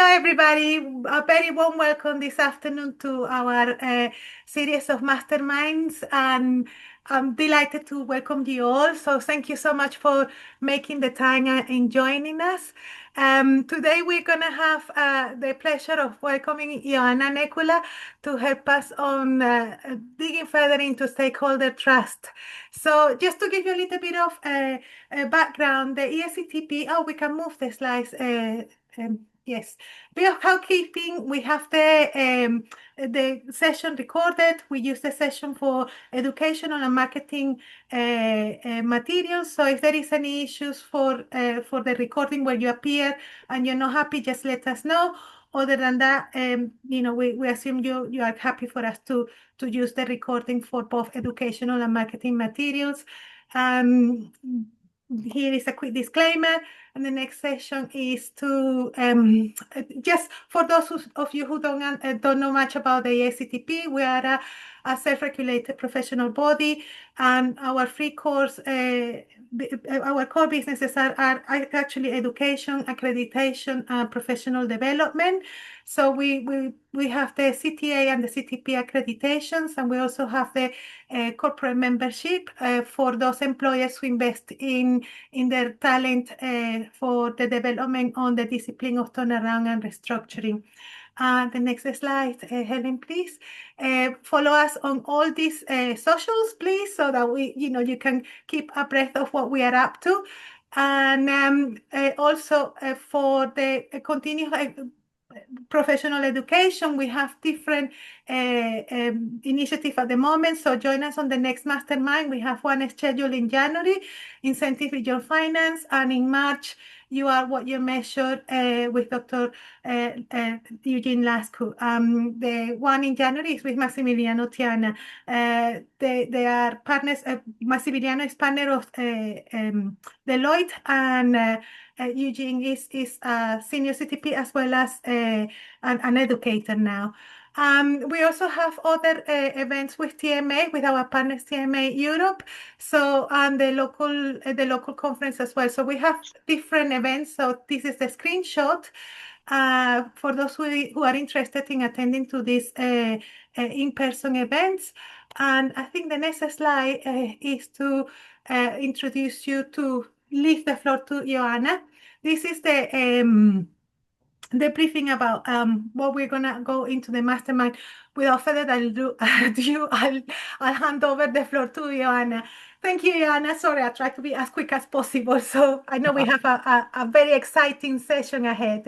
Hello, everybody. A very warm welcome this afternoon to our series of masterminds. And I'm delighted to welcome you all. So thank you so much for making the time and joining us. Today, we're going to have the pleasure of welcoming Ioana Necula to help us on digging further into stakeholder trust. So just to give you a little bit of background, the EACTP, we can move the slides. Yes, we are housekeeping. We have the session recorded. We use the session for educational and marketing materials. So if there is any issues for the recording where you appear and you're not happy, just let us know. Other than that, we assume you are happy for us to use the recording for both educational and marketing materials. Here is a quick disclaimer. And the next session is to just for those of you who don't know much about the EACTP, we are a self-regulated professional body, and our free course, our core businesses are actually education, accreditation, and professional development. So we have the CTA and the CTP accreditations, and we also have the corporate membership for those employers who invest in their talent for the development on the discipline of turnaround and restructuring. The next slide, Helen, please. Follow us on all these socials, please, so that you can keep abreast of what we are up to. And also for the continuous professional education, we have different initiatives at the moment. So join us on the next mastermind. We have one scheduled in January, Incentive Regional Finance, and in March, You Are What You Measure with Dr. Eugene Lascu. The one in January is with Massimiliano Tiana. They are partners. Massimiliano is partner of Deloitte, and Eugene is a senior CTP as well as an educator now. We also have other events with TMA, with our partners TMA Europe, so and the local conference as well. So we have different events. So this is the screenshot for those who are interested in attending to these in-person events. And I think the next slide is to introduce you to leave the floor to Ioana. This is the briefing about what we're gonna go into the mastermind. Without further ado, I'll hand over the floor to Ioana. Thank you, Ioana. Sorry, I tried to be as quick as possible. So I know we have a very exciting session ahead.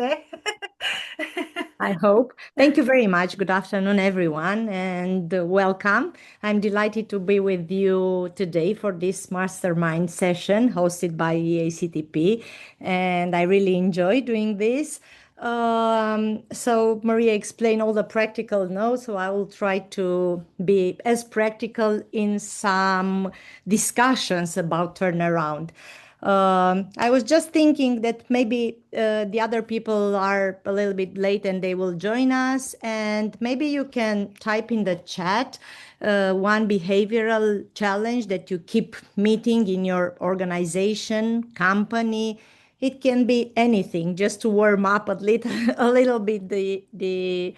I hope. Thank you very much. Good afternoon, everyone, and welcome. I'm delighted to be with you today for this mastermind session hosted by EACTP, and I really enjoy doing this. So Maria explained all the practical notes, so I will try to be as practical in some discussions about turnaround. I was just thinking that maybe the other people are a little bit late and they will join us, and maybe you can type in the chat one behavioral challenge that you keep meeting in your organization, company. It can be anything, just to warm up a little bit the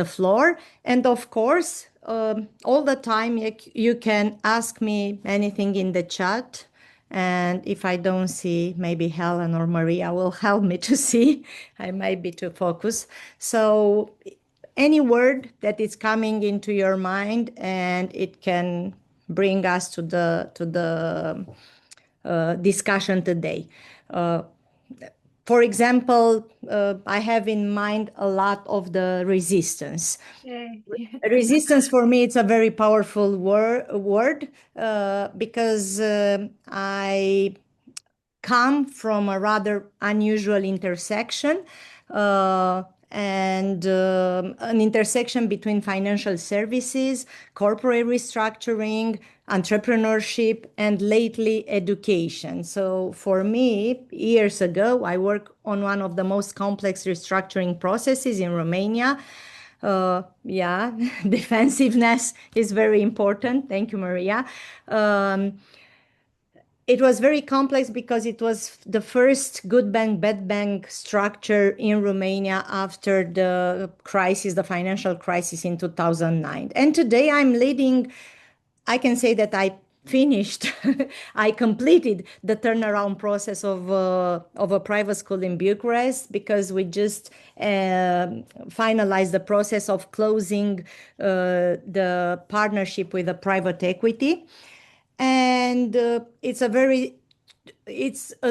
floor. And of course, all the time you can ask me anything in the chat. And if I don't see, maybe Helen or Maria will help me to see. I might be too focused. So any word that is coming into your mind, and it can bring us to the discussion today. For example, I have in mind a lot of the resistance. Resistance for me, it's a very powerful word because I come from a rather unusual intersection and an intersection between financial services, corporate restructuring, entrepreneurship, and lately education. So for me, years ago, I worked on one of the most complex restructuring processes in Romania. Yeah, defensiveness is very important. Thank you, Maria. it was very complex because it was the first good bank, bad bank structure in Romania after the crisis, the financial crisis in 2009. And today I'm leading, I can say that I finished, I completed the turnaround process of a private school in Bucharest, because we just finalized the process of closing the partnership with a private equity. And it's a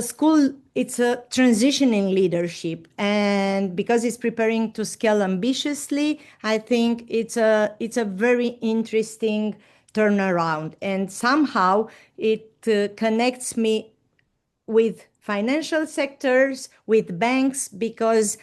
school, it's a transitioning leadership, and because it's preparing to scale ambitiously, I think it's a very interesting turnaround, and somehow it connects me with financial sectors, with banks, because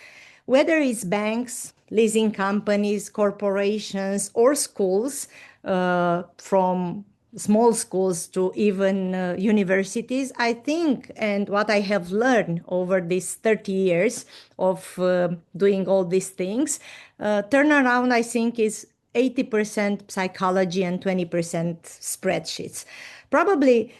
whether it's banks, leasing companies, corporations, or schools, from small schools to even universities, I think, and what I have learned over these 30 years of doing all these things, turnaround, I think, is 80% psychology and 20% spreadsheets. Probably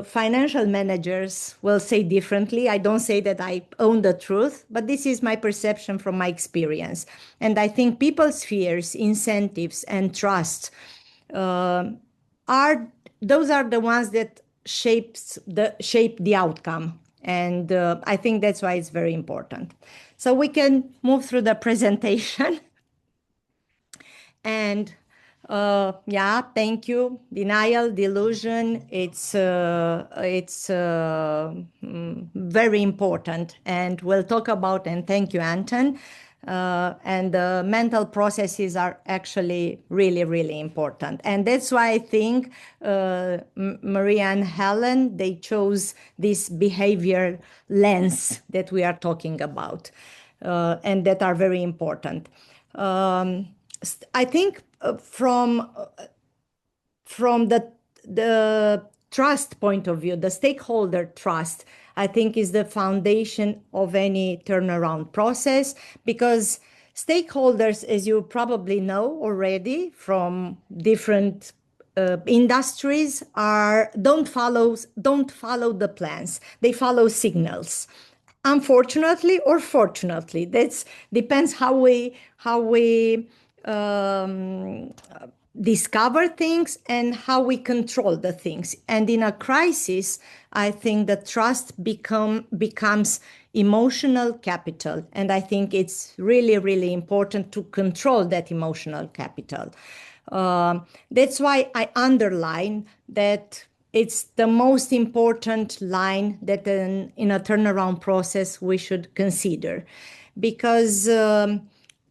financial managers will say differently. I don't say that I own the truth, but this is my perception from my experience. And I think people's fears, incentives, and trust are those are the ones that shape the outcome. And I think that's why it's very important. So we can move through the presentation. And yeah, thank you. Denial, delusion, it's very important, and we'll talk about, and thank you, Anton. And the mental processes are actually really, really important. And that's why I think Maria and Helen, they chose this behavior lens that we are talking about, and that are very important. I think from the trust point of view, the stakeholder trust, I think, is the foundation of any turnaround process, because stakeholders, as you probably know already from different industries, don't follow the plans. They follow signals. Unfortunately or fortunately, that depends how we discover things and how we control the things. And in a crisis, I think the trust becomes emotional capital. And I think it's really, really important to control that emotional capital. That's why I underline that it's the most important line that in a turnaround process we should consider, because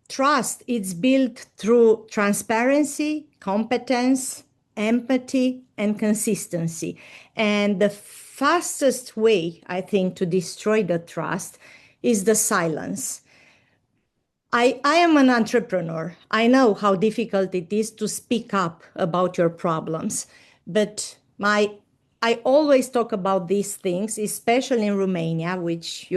trust is built through transparency, competence, empathy, and consistency. And the fastest way, I think, to destroy the trust is the silence. I am an entrepreneur. I know how difficult it is to speak up about your problems, but I always talk about these things, especially in Romania, which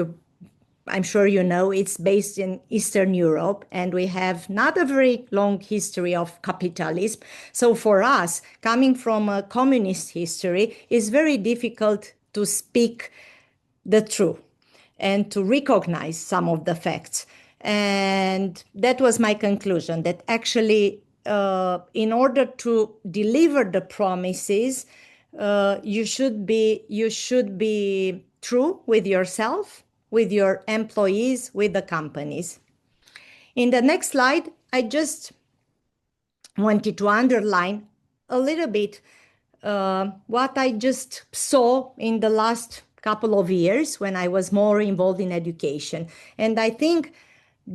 I'm sure you know, it's based in Eastern Europe, and we have not a very long history of capitalism. So for us, coming from a communist history, it's very difficult to speak the truth and to recognize some of the facts. And that was my conclusion, that actually, in order to deliver the promises, you should be true with yourself, with your employees, with the companies. In the next slide, I just wanted to underline a little bit what I just saw in the last couple of years when I was more involved in education. And I think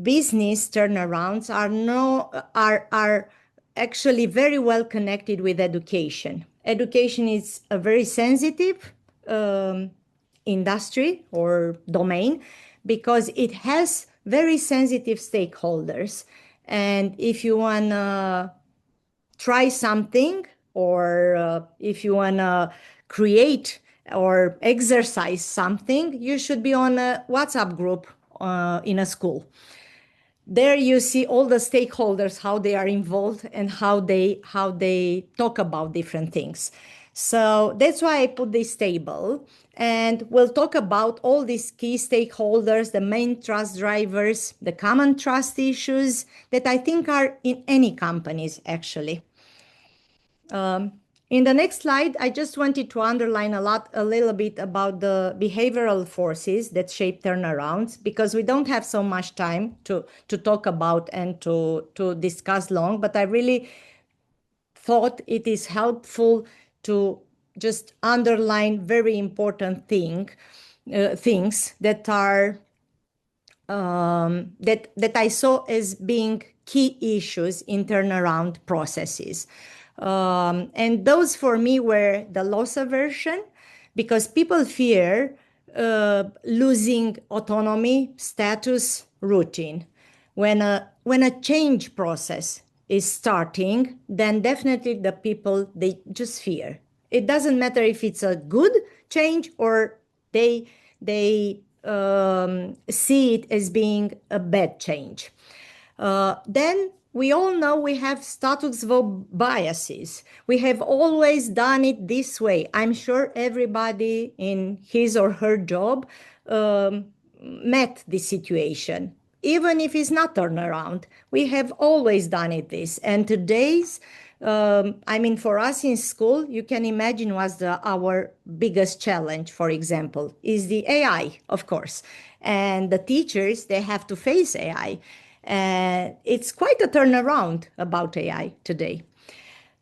business turnarounds are actually very well connected with education. Education is a very sensitive industry or domain, because it has very sensitive stakeholders. And if you want to try something, or if you want to create or exercise something, you should be on a WhatsApp group in a school. There you see all the stakeholders, how they are involved and how they talk about different things. So that's why I put this table. And we'll talk about all these key stakeholders, the main trust drivers, the common trust issues that I think are in any companies, actually. In the next slide, I just wanted to underline a little bit about the behavioral forces that shape turnarounds, because we don't have so much time to talk about and to discuss long, but I really thought it is helpful to just underline very important things that are that I saw as being key issues in turnaround processes. And those for me were the loss aversion, because people fear losing autonomy, status, routine. When a change process is starting, then definitely the people, they just fear. It doesn't matter if it's a good change or they see it as being a bad change. Then we all know we have status quo biases. We have always done it this way. I'm sure everybody in his or her job met this situation. Even if it's not turnaround, we have always done it this. And today's, for us in school, you can imagine was our biggest challenge, for example, is the AI, of course. And the teachers, they have to face AI. And it's quite a turnaround about AI today.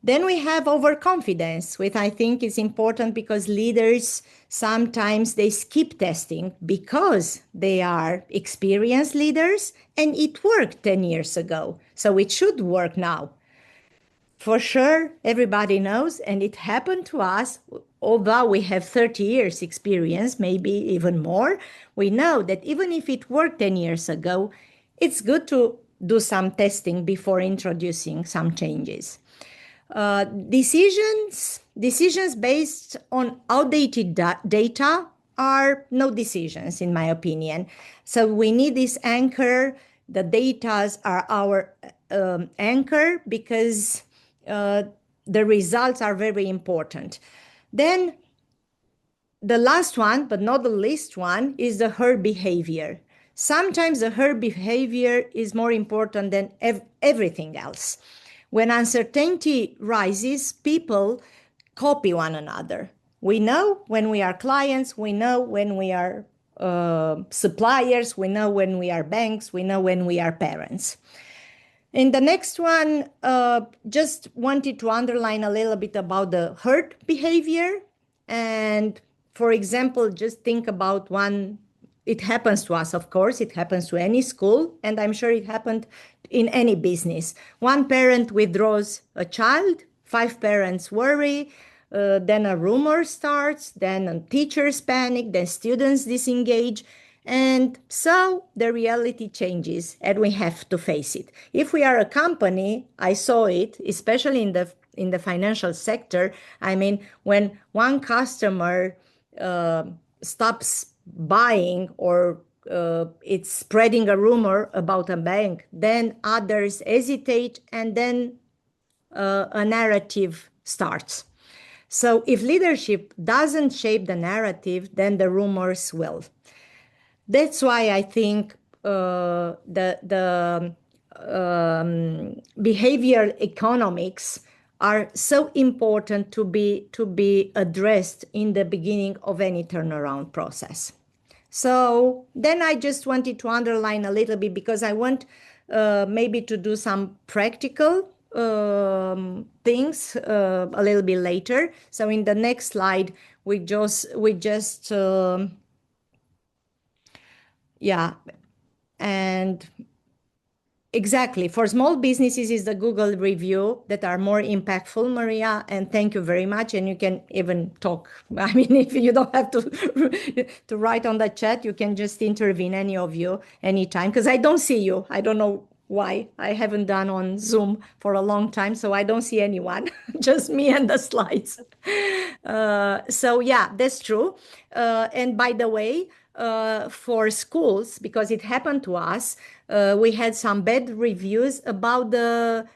Then we have overconfidence, which I think is important because leaders sometimes they skip testing because they are experienced leaders and it worked 10 years ago. So it should work now. For sure, everybody knows, and it happened to us, although we have 30 years experience, maybe even more, we know that even if it worked 10 years ago, it's good to do some testing before introducing some changes. Decisions based on outdated data are no decisions, in my opinion. So we need this anchor. The data are our anchor because the results are very important. Then the last one, but not the least one, is the herd behavior. Sometimes the herd behavior is more important than everything else. When uncertainty rises, people copy one another. We know when we are clients, we know when we are suppliers, we know when we are banks, we know when we are parents. In the next one, just wanted to underline a little bit about the herd behavior. And for example, just think about one. It happens to us, of course, it happens to any school, and I'm sure it happened in any business. One parent withdraws a child, 5 parents worry, then a rumor starts, then teachers panic, then students disengage. And so the reality changes and we have to face it. If we are a company, I saw it, especially in the financial sector. When one customer stops buying or it's spreading a rumor about a bank, then others hesitate and then a narrative starts. So if leadership doesn't shape the narrative, then the rumors will. That's why I think the behavioral economics are so important to be addressed in the beginning of any turnaround process. So then I just wanted to underline a little bit because I want maybe to do some practical things a little bit later. So in the next slide, we just yeah, and exactly. For small businesses is the Google review that are more impactful, Maria, and thank you very much. And you can even talk. If you don't have to write on the chat, you can just intervene, any of you, anytime, because I don't see you. I don't know why. I haven't done on Zoom for a long time, so I don't see anyone, just me and the slides. So yeah, that's true. And by the way, for schools, because it happened to us. We had some bad reviews about the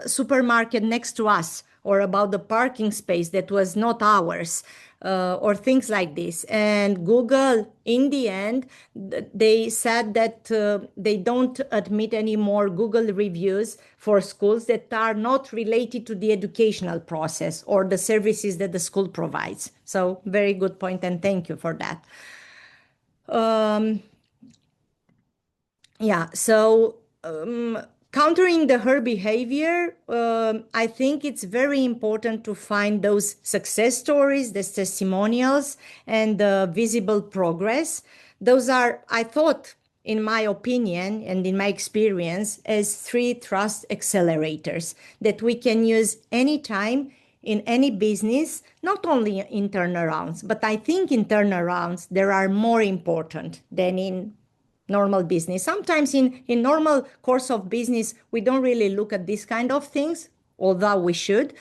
supermarket next to us, or about the parking space that was not ours, or things like this. And Google, in the end, they said that they don't admit any more Google reviews for schools that are not related to the educational process or the services that the school provides. So, very good point, and thank you for that. Yeah, so countering the her behavior, I think it's very important to find those success stories, the testimonials, and the visible progress. Those are, I thought, in my opinion and in my experience, as three trust accelerators that we can use anytime in any business, not only in turnarounds, but I think in turnarounds, there are more important than in normal business. Sometimes in normal course of business, we don't really look at these kind of things, although we should.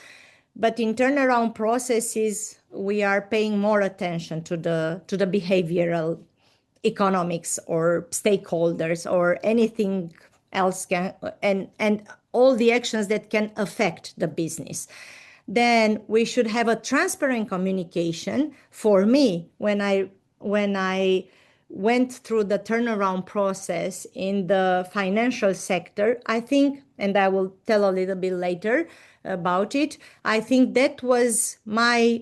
But in turnaround processes, we are paying more attention to the behavioral economics or stakeholders or anything else and all the actions that can affect the business. Then we should have a transparent communication. For me, when I went through the turnaround process in the financial sector, I think, and I will tell a little bit later about it, I think that was my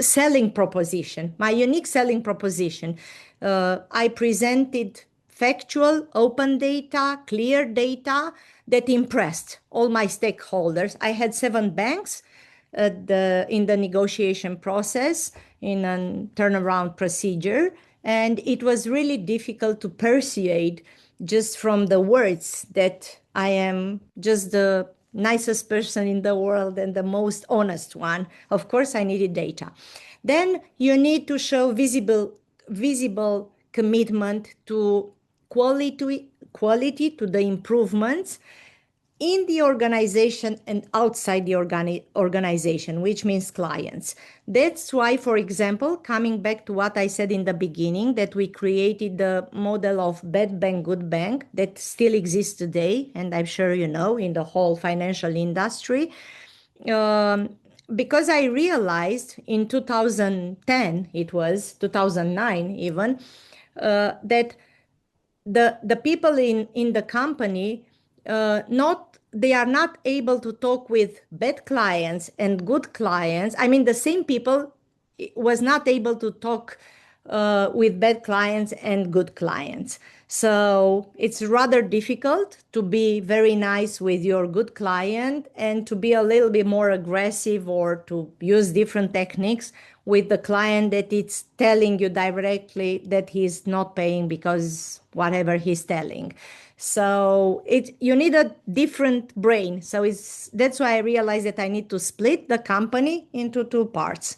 selling proposition, my unique selling proposition. I presented factual, open data, clear data that impressed all my stakeholders. I had 7 banks in the negotiation process in a turnaround procedure, and it was really difficult to persuade just from the words that I am just the nicest person in the world and the most honest one. Of course, I needed data. Then you need to show visible commitment to quality to the improvements in the organization and outside the organization, which means clients. That's why, for example, coming back to what I said in the beginning, that we created the model of bad bank, good bank that still exists today, and I'm sure you know, in the whole financial industry. Because I realized in 2010, it was 2009 even, that the people in the company they are not able to talk with bad clients and good clients. I mean, the same people was not able to talk with bad clients and good clients. So it's rather difficult to be very nice with your good client and to be a little bit more aggressive or to use different techniques with the client that it's telling you directly that he's not paying because whatever he's telling. So you need a different brain. So that's why I realized that I need to split the company into 2 parts.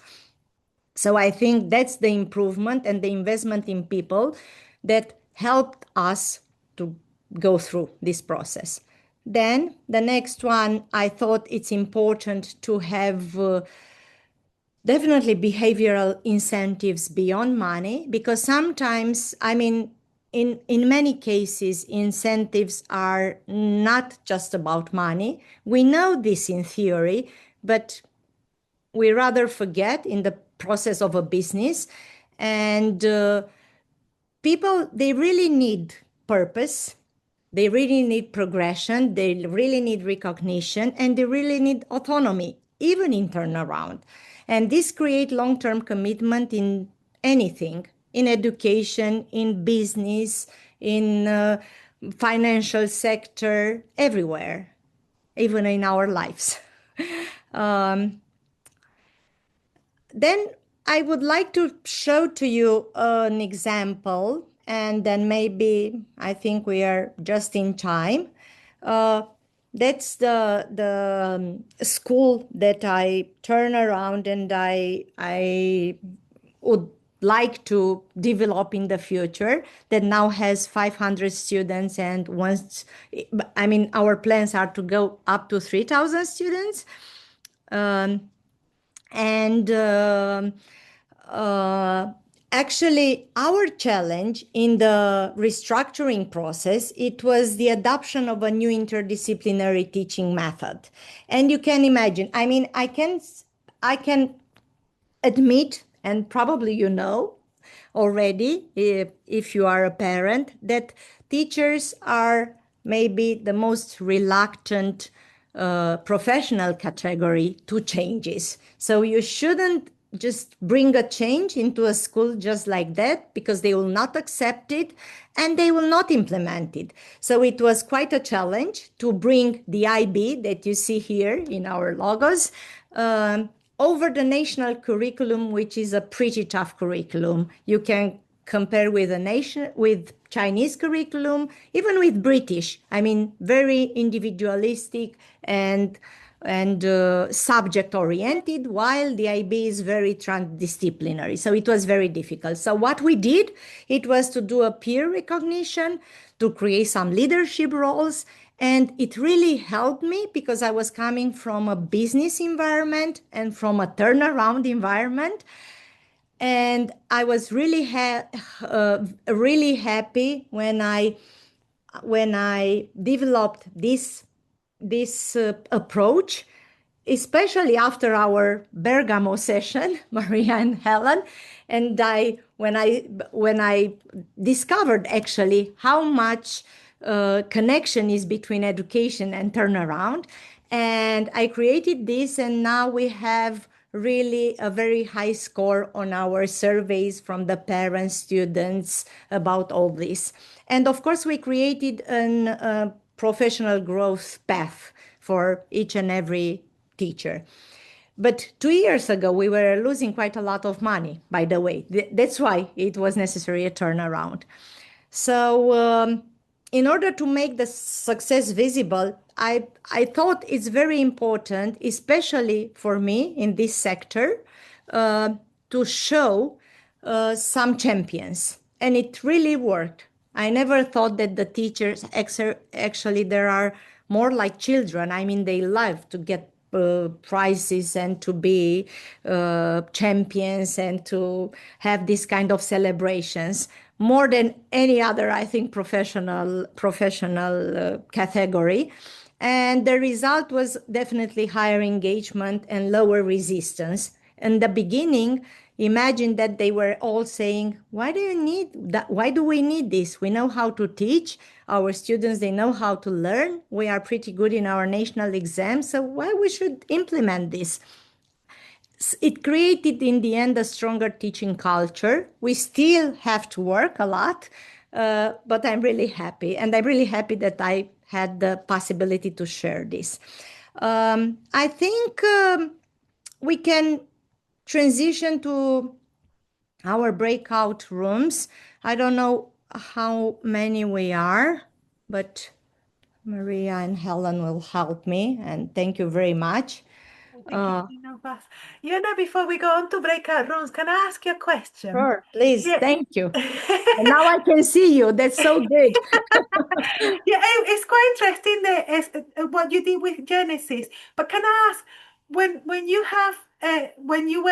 So I think that's the improvement and the investment in people that helped us to go through this process. Then the next one, I thought it's important to have definitely behavioral incentives beyond money, because sometimes, I mean, in many cases, incentives are not just about money. We know this in theory, but we rather forget in the process of a business. And people, they really need purpose. They really need progression. They really need recognition, and they really need autonomy, even in turnaround. And this creates long-term commitment in anything, in education, in business, in financial sector, everywhere, even in our lives. Then I would like to show to you an example, and then maybe I think we are just in time. That's the school that I turn around and I would like to develop in the future, that now has 500 students, and once, I mean, our plans are to go up to 3,000 students. And Actually, our challenge in the restructuring process, it was the adoption of a new interdisciplinary teaching method. And you can imagine, I mean, I can admit, and probably you know already, if you are a parent, that teachers are maybe the most reluctant professional category to changes. So you shouldn't just bring a change into a school just like that, because they will not accept it and they will not implement it. So it was quite a challenge to bring the IB that you see here in our logos over the national curriculum, which is a pretty tough curriculum. You can compare with with Chinese curriculum, even with British. I mean, very individualistic and subject oriented, while the IB is very transdisciplinary. So it was very difficult. So what we did, it was to do a peer recognition, to create some leadership roles. And it really helped me because I was coming from a business environment and from a turnaround environment. And I was really happy when I developed this approach, especially after our Bergamo session, Maria and Helen, and when I discovered actually how much connection is between education and turnaround, and I created this, and now we have really a very high score on our surveys from the parents, students about all this. And of course, we created a professional growth path for each and every teacher. But 2 years ago, we were losing quite a lot of money, by the way. That's why it was necessary a turnaround. So, in order to make the success visible, I thought it's very important, especially for me in this sector, to show some champions. And it really worked. I never thought that the teachers actually there are more like children. I mean, they love to get prizes and to be champions and to have this kind of celebrations more than any other, I think, professional category. And the result was definitely higher engagement and lower resistance. In the beginning, imagine that they were all saying, why do you need that? Why do we need this? We know how to teach. Our students, they know how to learn. We are pretty good in our national exams. So why we should implement this? It created in the end a stronger teaching culture. We still have to work a lot, but I'm really happy. And I'm really happy that I had the possibility to share this. I think we can transition to our breakout rooms. I don't know how many we are, but Maria and Helen will help me. And thank you very much. I think it's enough of us. You know, before we go on to breakout rooms, can I ask you a question? Sure, please. Yeah. Thank you. And now I can see you. That's so good. Yeah, it's quite interesting what you did with Genesis. But can I ask, when you have when you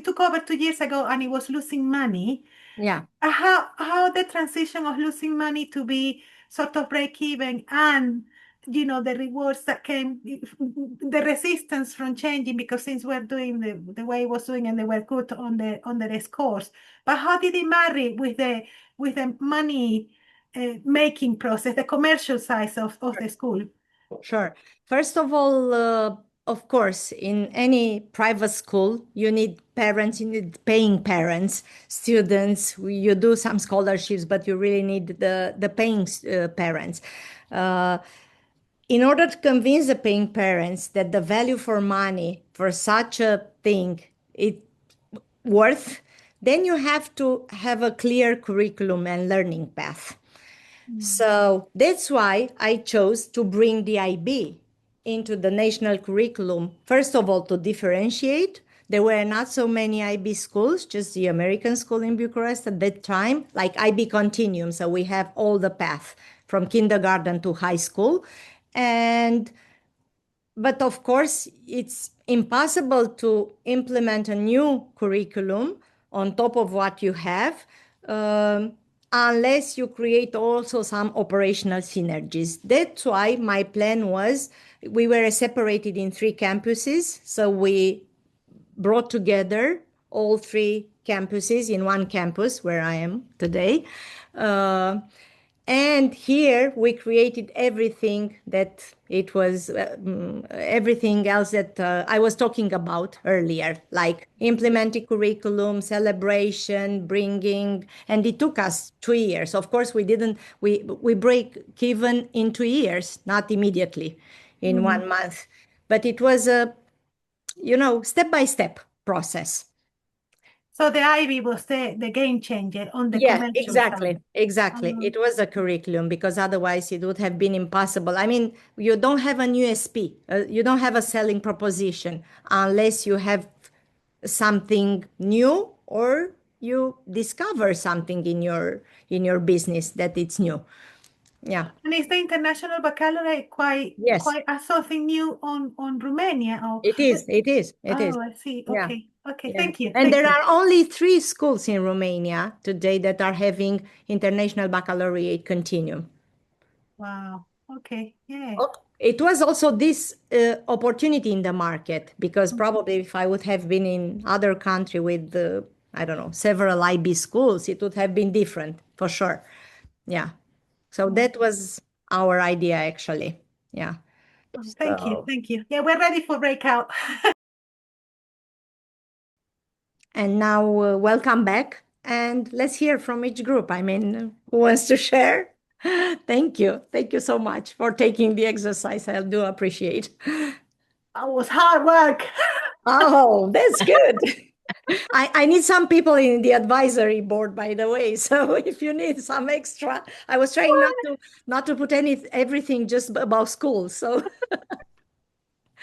took over 2 years ago and it was losing money, Yeah, how the transition of losing money to be sort of break even and the rewards that came, the resistance from changing because things were doing the way it was doing and they were good on the scores. But how did it marry with the money making process, the commercial side of the school? sure. First of all, of course, in any private school, you need parents, you need paying parents, students. You do some scholarships, but you really need the paying parents. In order to convince the paying parents that the value for money for such a thing it worth, then you have to have a clear curriculum and learning path. So that's why I chose to bring the IB into the national curriculum. First of all, to differentiate. There were not so many IB schools, just the American school in Bucharest at that time, like IB Continuum. So we have all the path from kindergarten to high school. But of course, it's impossible to implement a new curriculum on top of what you have, um, unless you create also some operational synergies. That's why my plan was we were separated in 3 campuses. So we brought together all 3 campuses in one campus where I am today. Uh, and here we created everything that it was, everything else that I was talking about earlier, like implementing curriculum, celebration, bringing, and it took us 2 years. Of course, we break even in 2 years, not immediately in Mhm. 1 month, but it was a, step by step process. So the Ivy was the game changer on the Yeah, commercial side. exactly. Exactly. Um, It was a curriculum because otherwise it would have been impossible. I mean, you don't have an USP, you don't have a selling proposition unless you have something new or you discover something in your business that it's new. Yeah. and is the international baccalaureate Yes, quite something new on Romania? Or it is. It is. It is. oh, I see. Yeah. Okay, okay. Yeah. Thank you, And thank there you. are only 3 schools in Romania today that are having international baccalaureate continuum. Wow. Okay. Yeah. Oh, it was also this opportunity in the market because probably if I would have been in other country with I don't know, several IB schools, it would have been different for sure. Yeah. So Mm. that was our idea actually. Yeah. Thank you, So, thank you. Yeah, we're ready for breakout. and now welcome back and let's hear from each group. I mean, who wants to share? Thank you. Thank you so much for taking the exercise. I do appreciate. That was hard work. Oh, that's good. I need some people in the advisory board, by the way. So if you need some extra, I was trying not to put everything just about school. So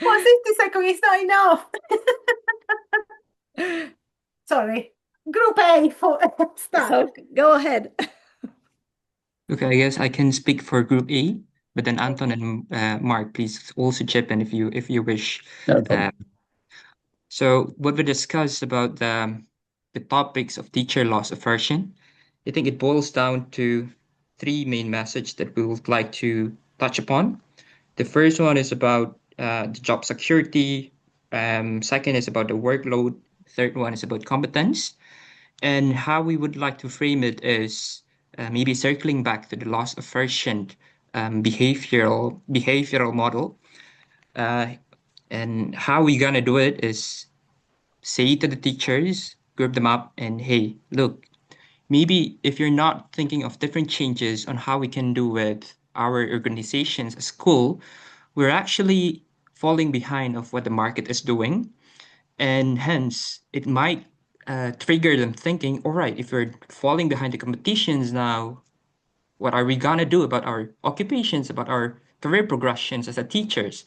160 seconds is not enough. Sorry. Group A for start. so go ahead. Okay, I guess I can speak for Group A, but then Anton and Mark, please also chip in if you wish. No Uh, problem. so what we discussed about the topics of teacher loss aversion, I think it boils down to 3 main messages that we would like to touch upon. The first one is about the job security. Second is about the workload. Third one is about competence. And how we would like to frame it is maybe circling back to the loss aversion behavioral model. Uh, and how we gonna do it is say to the teachers, group them up, and hey, look, maybe if you're not thinking of different changes on how we can do with our organizations at school, we're actually falling behind of what the market is doing, and hence it might trigger them thinking, all right, if we're falling behind the competitions now, what are we gonna do about our occupations, about our career progressions as a teachers,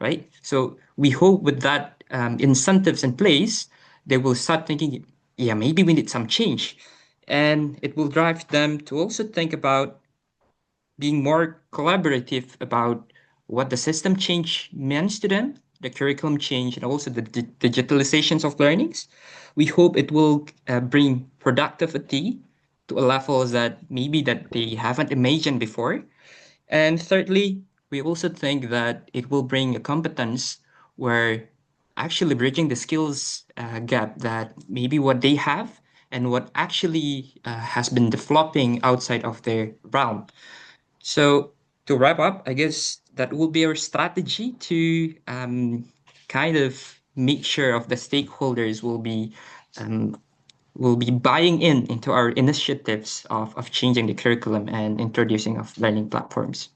right? So we hope with that incentives in place, they will start thinking, yeah, maybe we need some change, and it will drive them to also think about being more collaborative about what the system change means to them, the curriculum change, and also the digitalizations of learnings. We hope it will bring productivity to a levels that maybe that they haven't imagined before. And thirdly, we also think that it will bring a competence where actually bridging the skills gap that maybe what they have and what actually has been developing outside of their realm. So to wrap up, I guess that will be our strategy to kind of make sure of the stakeholders um, will be buying into our initiatives of changing the curriculum and introducing of learning platforms.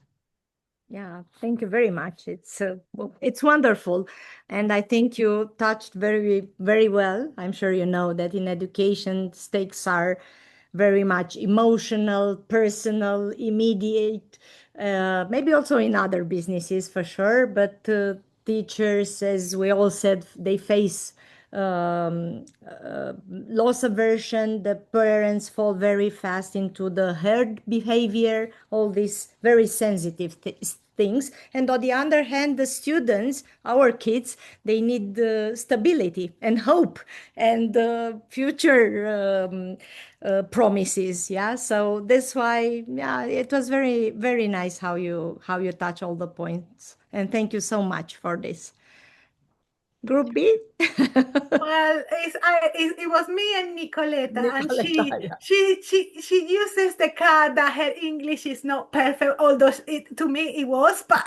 Yeah, thank you very much. It's wonderful, and I think you touched very very well. I'm sure you know that in education stakes are very much emotional, personal, immediate. Maybe also in other businesses for sure, but teachers, as we all said, they face loss aversion. The parents fall very fast into the herd behavior, all these very sensitive things. And on the other hand, the students, our kids, they need stability and hope and future promises. Yeah. So that's why, yeah, it was very, very nice how you touch all the points. And thank you so much for this. Group B? Well, it was me and Nicoleta, and Nicoleta, yeah. she uses the card that her English is not perfect, although to me it was, but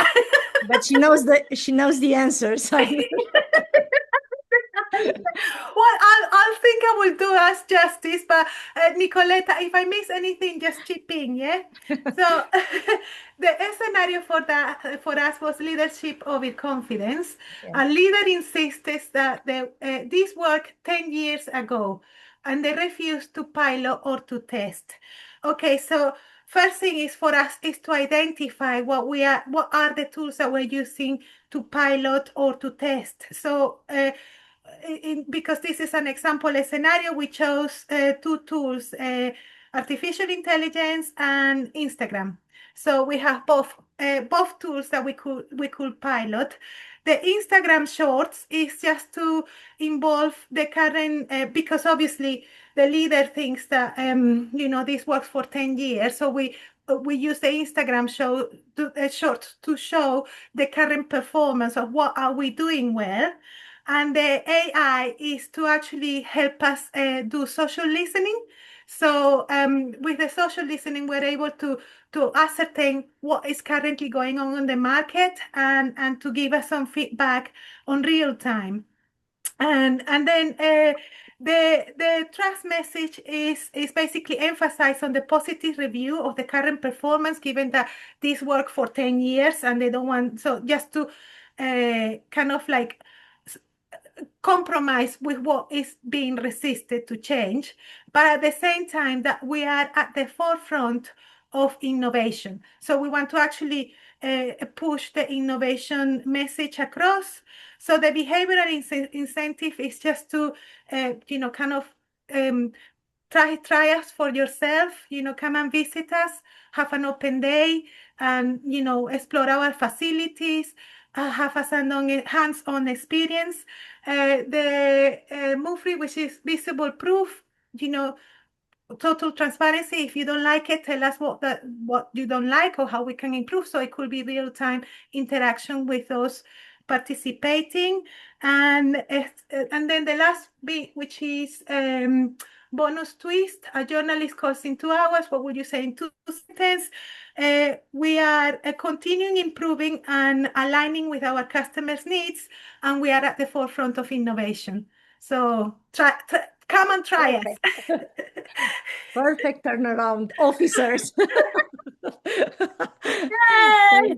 But she knows the answer. So well, I'll think I will do us justice, but Nicoleta, if I miss anything, just chip in, yeah? So the scenario for that for us was leadership over confidence. yeah. A leader insisted that this worked 10 years ago, and they refused to pilot or to test. Okay, so first thing is for us is to identify what are the tools that we're using to pilot or to test. So because this is an example, a scenario, we chose two tools, artificial intelligence and Instagram. So we have both tools that we could pilot. The Instagram Shorts is just to involve the current, because obviously the leader thinks that this works for 10 years. So we use the Instagram Shorts to show the current performance of what are we doing well. And the AI is to actually help us do social listening. So with the social listening, we're able to ascertain what is currently going on in the market and to give us some feedback on real time. And then the trust message is basically emphasized on the positive review of the current performance, given that this worked for 10 years and they don't want, so just to kind of like compromise with what is being resisted to change, but at the same time that we are at the forefront of innovation. So we want to actually push the innovation message across. So the behavioral incentive is just to, kind of try us for yourself, come and visit us, have an open day, and, explore our facilities, have a hands-on experience. The MOVRI, which is visible proof, total transparency. If you don't like it, tell us what you don't like or how we can improve. So it could be real-time interaction with those participating. And then the last bit, which is bonus twist, a journalist calls in 2 hours. What would you say in 2 sentences? We are continuing improving and aligning with our customers' needs, and we are at the forefront of innovation. So come and try us. Perfect turnaround, officers. Yay!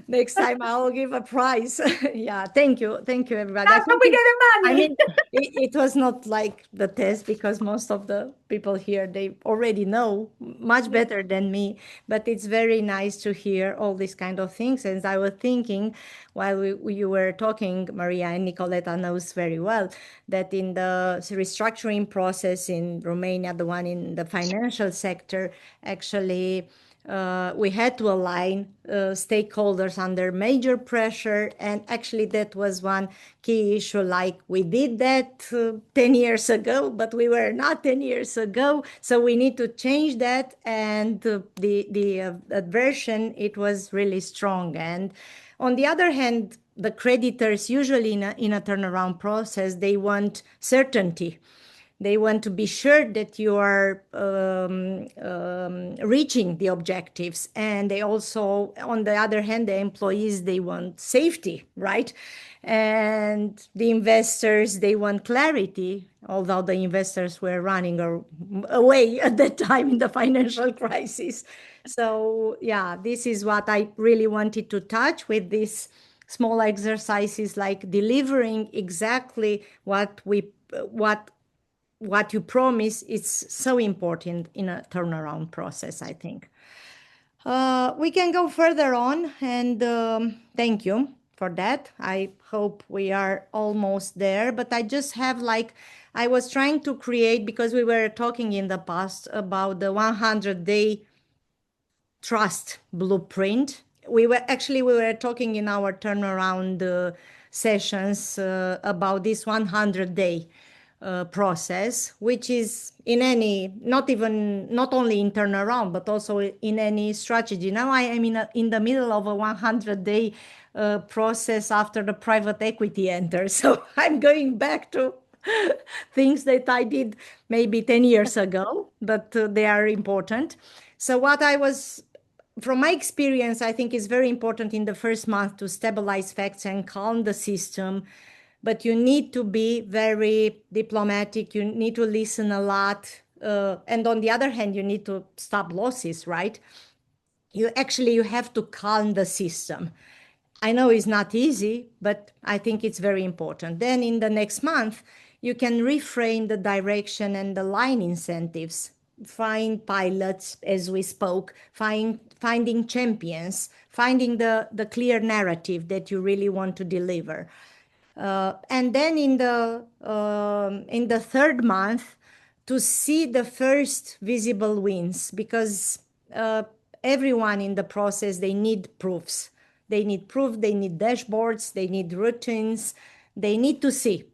Next time I'll give a prize. Yeah, thank you, everybody. That's how we get the money. I mean, it was not like the test, because most of the people here, they already know much better than me, but it's very nice to hear all these kind of things. And I was thinking while you were talking, Maria, and Nicoleta knows very well, that in the restructuring process in Romania, the one in the financial sector, actually, we had to align stakeholders under major pressure. And actually, that was one key issue. Like, we did that 10 years ago, but we were not 10 years ago. So we need to change that. And the aversion, it was really strong. And on the other hand, the creditors usually in a turnaround process, they want certainty. They want to be sure that you are reaching the objectives. And they also, on the other hand, the employees, they want safety, right? And the investors, they want clarity, although the investors were running away at that time in the financial crisis. So yeah, this is what I really wanted to touch with this small exercises, like delivering exactly what you promise. It's so important in a turnaround process, I think. We can go further on, and thank you for that. I hope we are almost there, but I just have I was trying to create, because we were talking in the past about the 100-day trust blueprint. We were talking in our turnaround sessions about this 100-day process, which is in any, not only in turnaround, but also in any strategy. Now I am in the middle of a 100-day process after the private equity enters. So I'm going back to things that I did maybe 10 years ago, but they are important. So from my experience, I think it's very important in the first month to stabilize facts and calm the system. But you need to be very diplomatic. You need to listen a lot. And on the other hand, you need to stop losses, right? You have to calm the system. I know it's not easy, but I think it's very important. Then in the next month, you can reframe the direction and the line incentives, find pilots, as we spoke, finding champions, finding the clear narrative that you really want to deliver. And then in the third month, to see the first visible wins, because everyone in the process, they need proofs. They need proof, they need dashboards, they need routines, they need to see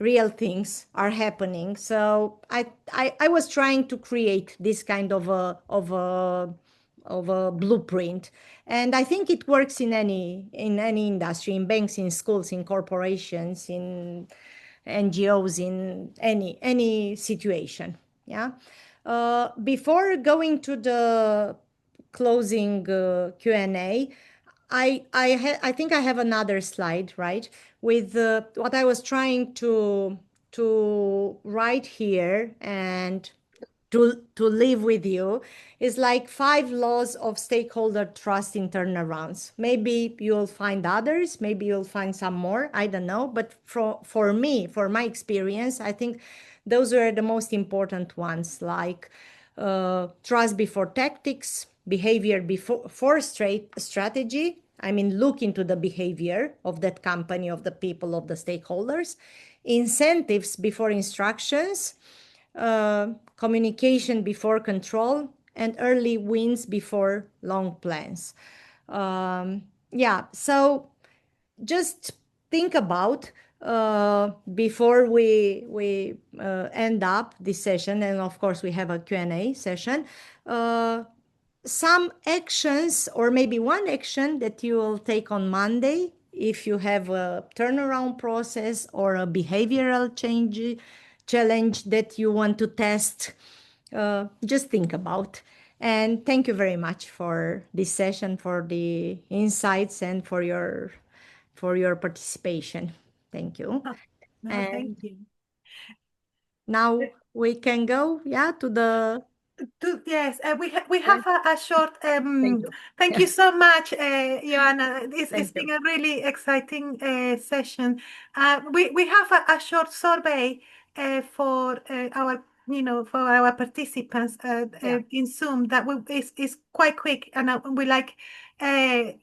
real things are happening. So I was trying to create this kind of a blueprint, and I think it works in any industry, in banks, in schools, in corporations, in NGOs, in any situation. Yeah. Before going to the closing Q&A, I think I have another slide, right? With what I was trying to write here and to live with you is like 5 laws of stakeholder trust in turnarounds. Maybe you'll find others, maybe you'll find some more, I don't know. But for me, for my experience, I think those were the most important ones, like trust before tactics, behavior before strategy. I mean, look into the behavior of that company, of the people, of the stakeholders. Incentives before instructions, communication before control, and early wins before long plans. Yeah, so just think about before we end up this session, and of course we have a Q&A session, some actions, or maybe one action that you will take on Monday if you have a turnaround process or a behavioral challenge that you want to test. Just think about. And thank you very much for this session, for the insights, and for your participation. Thank you. No, And thank you. now we can go, yeah, to the. Yes, we have a short. Thank you. Thank you so much, Ioana. It's Thank been you. a really exciting session. We have a short survey for our for our participants Yeah. in Zoom that is quite quick, and we like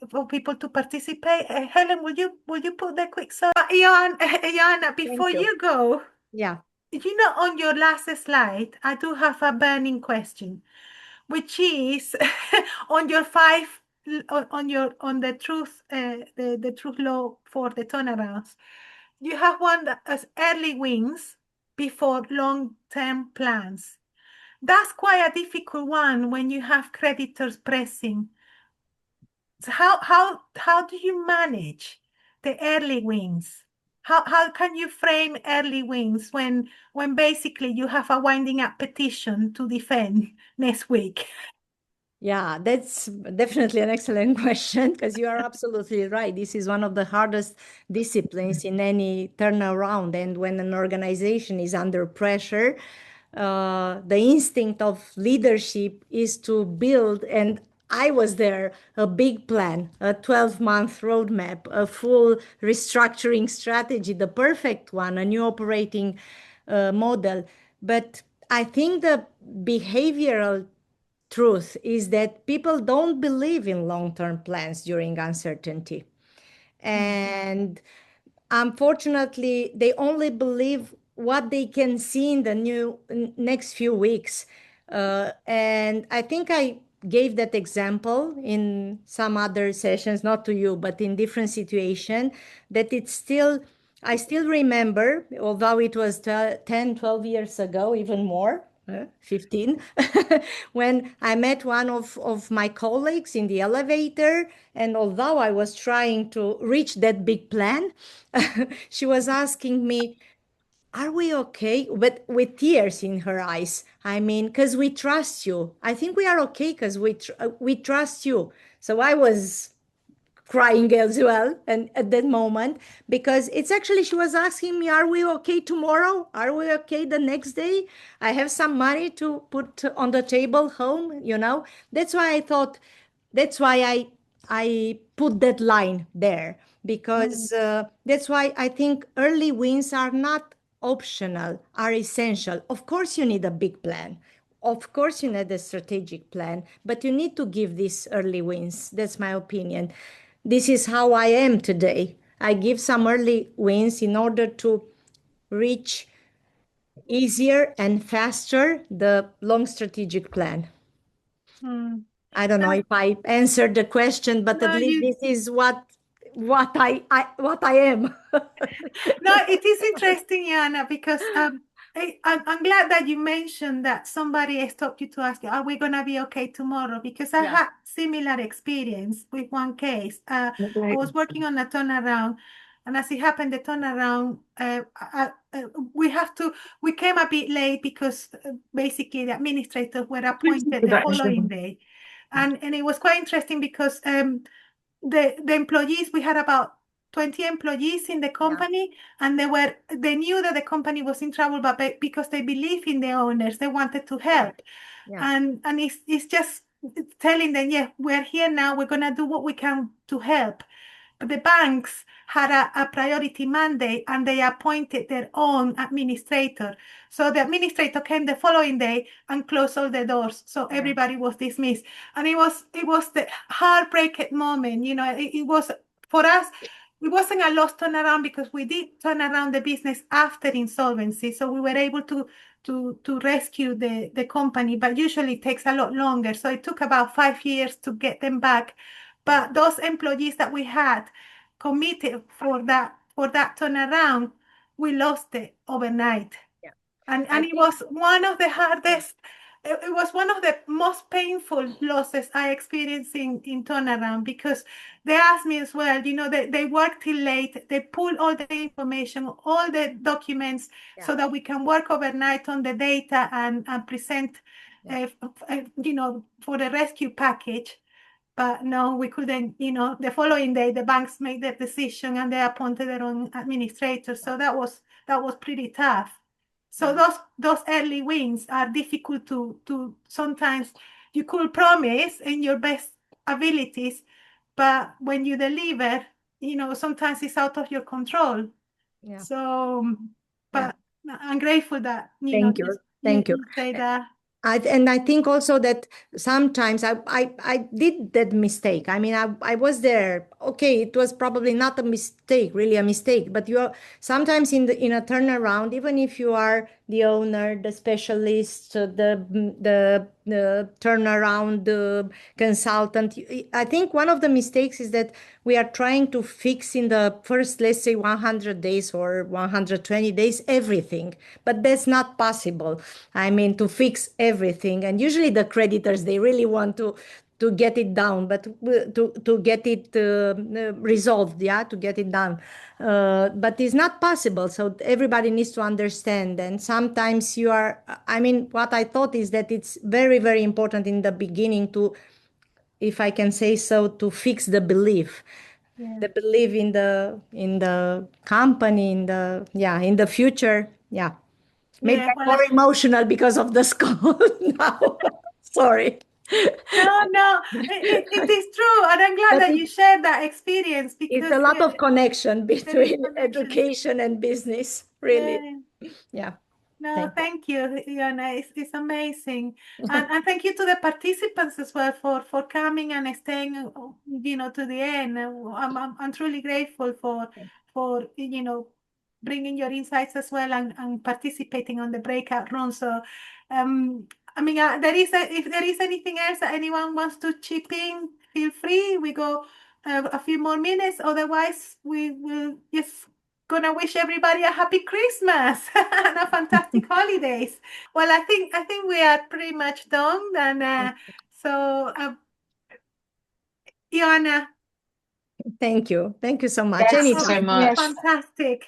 for people to participate. Helen, would you put the quick survey? Ioana, before you. you go, Yeah. on your last slide, I do have a burning question, which is on your on the truth the truth law for the turnarounds. You have one that as early wins before long-term plans. That's quite a difficult one when you have creditors pressing. So how do you manage the early wins? How can you frame early wins when basically you have a winding up petition to defend next week? Yeah, that's definitely an excellent question, because you are absolutely right. This is one of the hardest disciplines in any turnaround. And when an organization is under pressure, the instinct of leadership is to build, and I was there, a big plan, a 12-month roadmap, a full restructuring strategy, the perfect one, a new operating model. But I think the behavioral truth is that people don't believe in long-term plans during uncertainty. And unfortunately, they only believe what they can see in the next few weeks. And I think gave that example in some other sessions, not to you, but in different situation, that it's still, I still remember, although it was 10, 12 years ago, even more, 15, when I met one of my colleagues in the elevator. And although I was trying to reach that big plan, she was asking me, are we okay? But with tears in her eyes. I mean, because we trust you. I think we are okay because we trust you. So I was crying as well, and at that moment, because it's actually, she was asking me, are we okay tomorrow? Are we okay the next day? I have some money to put on the table home, you know. That's why I thought, that's why I put that line there, because that's why I think early wins are not optional, are essential. Of course you need a big plan, of course you need a strategic plan, but you need to give these early wins. That's my opinion. This is how I am today. I give some early wins in order to reach easier and faster the long strategic plan. Mm. I don't know if I answered the question, but at No, least this is what I am. no, it is interesting, Ioana, because I'm glad that you mentioned that somebody stopped you to ask you, are we going to be okay tomorrow? Because I Yeah. had similar experience with one case. I was working on a turnaround, and as it happened, the turnaround, we came a bit late because basically the administrators were appointed the following day. And it was quite interesting because the employees, we had about 20 employees in the company, and they knew that the company was in trouble, but because they believe in the owners, they wanted to help. And it's just telling them, yeah, we're here now, we're going to do what we can to help. But the banks had a priority mandate, and they appointed their own administrator. So the administrator came the following day and closed all the doors. So everybody was dismissed. And it was the heartbreaking moment. You know, it was, for us, it wasn't a lost turnaround because we did turn around the business after insolvency. So we were able to rescue the company, but usually it takes a lot longer. So it took about 5 years to get them back. But those employees that we had committed for that turnaround, we lost it overnight. And it was one of the hardest, it was one of the most painful losses I experienced in turnaround, because they asked me as well, you know, they work till late, they pull all the information, all the documents, so that we can work overnight on the data and present, you know, for the rescue package. But no, we couldn't, you know, the following day, the banks made their decision and they appointed their own administrator. So that was pretty tough. So those early wins are difficult to sometimes you could promise in your best abilities, but when you deliver, you know, sometimes it's out of your control. So, but I'm grateful that, you know, Thank you. you say that. And I think also that sometimes I did that mistake. I mean, I was there. Okay, it was probably not a mistake, really a mistake. But sometimes in a turnaround, even if you are the owner, the specialist, the turnaround consultant, I think one of the mistakes is that we are trying to fix in the first, let's say, 100 days or 120 days everything, but that's not possible. I mean, to fix everything, and usually the creditors, they really want to get it down, but to get it resolved, to get it done, but it's not possible. So everybody needs to understand. And sometimes I mean, what I thought is that it's very, very important in the beginning to, if I can say so, to fix the belief. The belief in the company, in the future. Maybe I'm more emotional because of the skull now. Sorry. No, it is true. And I'm glad that you shared that experience, because it's a lot of connection between education and business, really. No, thank you, Ioana. It's amazing. And thank you to the participants as well for coming and staying, you know, to the end. I'm truly grateful for you know, bringing your insights as well, and participating on the breakout room. So I mean, if there is anything else that anyone wants to chip in, feel free. We go a few more minutes. Otherwise, we will just gonna wish everybody a happy Christmas and a fantastic holidays. Well, I think we are pretty much done, and so Ioana, Thank you so much. Thank you Anytime. so much. fantastic.